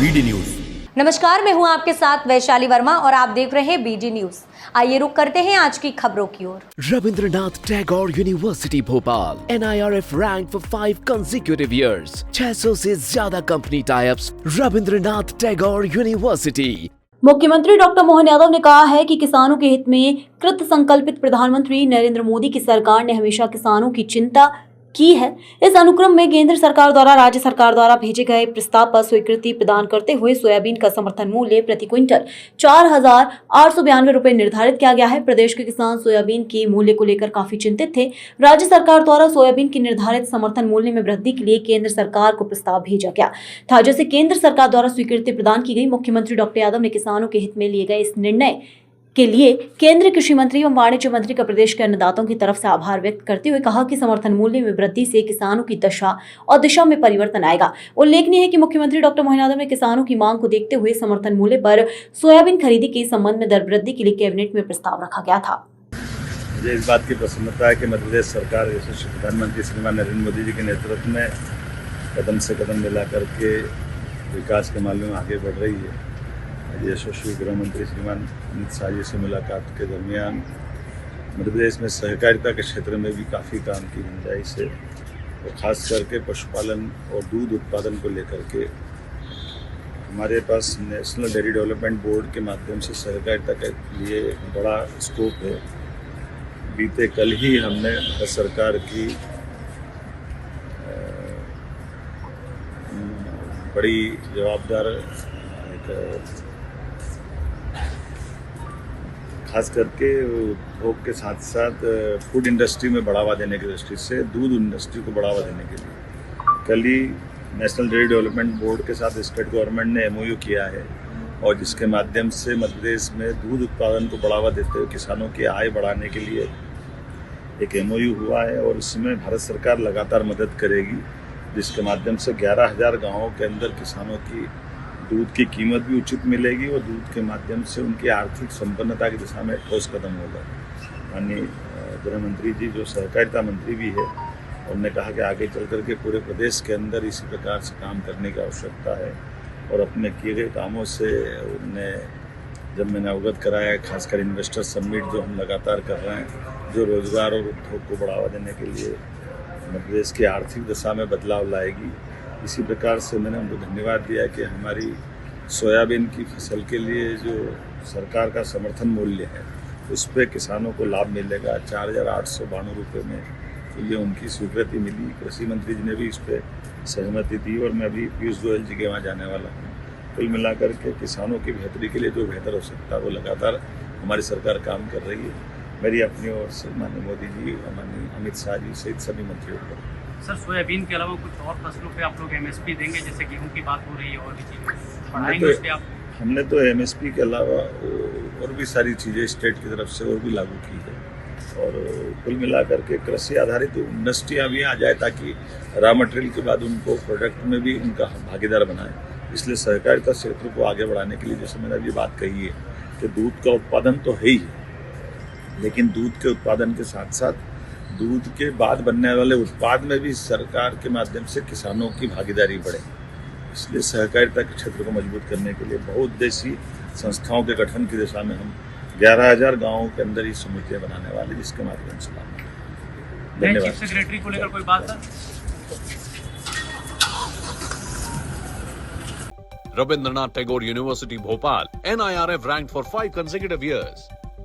BD news. नमस्कार, मैं हूं आपके साथ वैशाली वर्मा और आप देख रहे हैं बीडी न्यूज। आइए रुक करते हैं आज की खबरों की ओर। Rabindranath Tagore university Bhopal NIRF rank for 5 consecutive years। 600 से ज्यादा company types. Rabindranath Tagore university. मुख्यमंत्री डॉक्टर मोहन यादव ने कहा है कि किसानों के हित में कृत संकल्पित प्रधानमंत्री नरेंद्र मोदी की सरकार ने हमेशा किसानों की चिंता की है। इस अनुक्रम में केंद्र सरकार द्वारा राज्य सरकार द्वारा भेजे गए प्रस्ताव पर स्वीकृति प्रदान करते हुए सोयाबीन का समर्थन मूल्य प्रति क्विंटल 4,892 रुपए निर्धारित किया गया है। प्रदेश के किसान सोयाबीन के मूल्य को लेकर काफी चिंतित थे। राज्य सरकार द्वारा सोयाबीन की निर्धारित समर्थन मूल्य में वृद्धि के लिए केंद्र सरकार को प्रस्ताव भेजा गया था, जिसे केंद्र सरकार द्वारा स्वीकृति प्रदान की गई। मुख्यमंत्री डॉक्टर यादव ने किसानों के हित में लिए गए इस निर्णय के लिए केंद्रीय कृषि मंत्री एवं वाणिज्य मंत्री का प्रदेश के अन्नदाताओं की तरफ से आभार व्यक्त करते हुए कहा कि समर्थन मूल्य में वृद्धि से किसानों की दशा और दिशा में परिवर्तन आएगा। उल्लेखनीय है कि मुख्यमंत्री डॉक्टर मोहन यादव ने किसानों की मांग को देखते हुए समर्थन मूल्य पर सोयाबीन खरीदी के संबंध में दर वृद्धि के लिए कैबिनेट में प्रस्ताव रखा गया था। मुझे इस बात की प्रसन्नता है कि मध्य प्रदेश सरकार यशस्वी प्रधानमंत्री श्रीमान नरेंद्र मोदी जी के नेतृत्व में कदम से कदम मिला करके विकास के मामले में आगे बढ़ रही है। यशस्वी गृह मंत्री श्रीमान अमित शाह जी से मुलाकात के दरमियान मध्य प्रदेश में सहकारिता के क्षेत्र में भी काफ़ी काम की गुंजाइश है और ख़ास करके पशुपालन और दूध उत्पादन को लेकर के हमारे पास नेशनल डेयरी डेवलपमेंट बोर्ड के माध्यम से सहकारिता के लिए एक बड़ा स्कोप है। बीते कल ही हमने भारत सरकार की बड़ी जवाबदार एक खास करके उपभोग के साथ साथ फूड इंडस्ट्री में बढ़ावा देने की दृष्टि से दूध इंडस्ट्री को बढ़ावा देने के लिए कल ही नेशनल डेयरी डेवलपमेंट बोर्ड के साथ स्टेट गवर्नमेंट ने MOU किया है और जिसके माध्यम से मध्य प्रदेश में दूध उत्पादन को बढ़ावा देते हुए किसानों की आय बढ़ाने के लिए एक MOU हुआ है और इसमें भारत सरकार लगातार मदद करेगी, जिसके माध्यम से 11,000 गाँवों के अंदर किसानों की दूध की कीमत भी उचित मिलेगी और दूध के माध्यम से उनकी आर्थिक संपन्नता की दिशा में ठोस कदम होगा। माननीय गृह मंत्री जी जो सहकारिता मंत्री भी है, उन्होंने कहा कि आगे चल कर के पूरे प्रदेश के अंदर इसी प्रकार से काम करने की आवश्यकता है और अपने किए गए कामों से उन्होंने जब मैंने अवगत कराया, खासकर इन्वेस्टर समिट जो हम लगातार कर रहे हैं, जो रोजगार और उद्योग को बढ़ावा देने के लिए मध्य प्रदेश की आर्थिक दशा में बदलाव लाएगी। इसी प्रकार से मैंने उनको धन्यवाद दिया कि हमारी सोयाबीन की फसल के लिए जो सरकार का समर्थन मूल्य है उस पर किसानों को लाभ मिलेगा। 4,892 रुपये में तो ये उनकी स्वीकृति मिली। कृषि मंत्री जी ने भी इस पर सहमति दी और मैं अभी पीयूष गोयल जी के वहाँ जाने वाला हूँ। कुल मिलाकर के किसानों की बेहतरी के लिए जो बेहतर हो सकता है वो लगातार हमारी सरकार काम कर रही है। मेरी अपनी ओर से माननीय मोदी जी, माननीय अमित शाह जी सहित सभी मंत्रियों को। सर, सोयाबीन के अलावा कुछ और फसलों पे आप लोग MSP देंगे, जैसे गेहूं की बात हो रही है और भी चीज़ें बढ़ाएंगे उस पे आप? हमने तो MSP के अलावा और भी सारी चीज़ें स्टेट की तरफ से और भी लागू की है और कुल मिलाकर के कृषि आधारित इंडस्ट्रियाँ भी आ जाए ताकि रॉ मटेरियल के बाद उनको प्रोडक्ट में भी उनका भागीदार बनाए। इसलिए सहकारिता क्षेत्र को आगे बढ़ाने के लिए जैसे मैंने अभी बात कही है कि दूध का उत्पादन तो है ही, लेकिन दूध के उत्पादन के साथ साथ दूध के बाद बनने वाले उत्पाद में भी सरकार के माध्यम से किसानों की भागीदारी बढ़े। इसलिए सहकारिता के क्षेत्र को मजबूत करने के लिए बहुउद्देशीय संस्थाओं के गठन की दिशा में हम 11,000 गाँवों के अंदर ही समितियाँ बनाने वाले, जिसके माध्यम से धन्यवाद। चीफ सेक्रेटरी को लेकर कोई बात sir? Rabindranath Tagore University Bhopal, NIRF ranked for 5 consecutive years.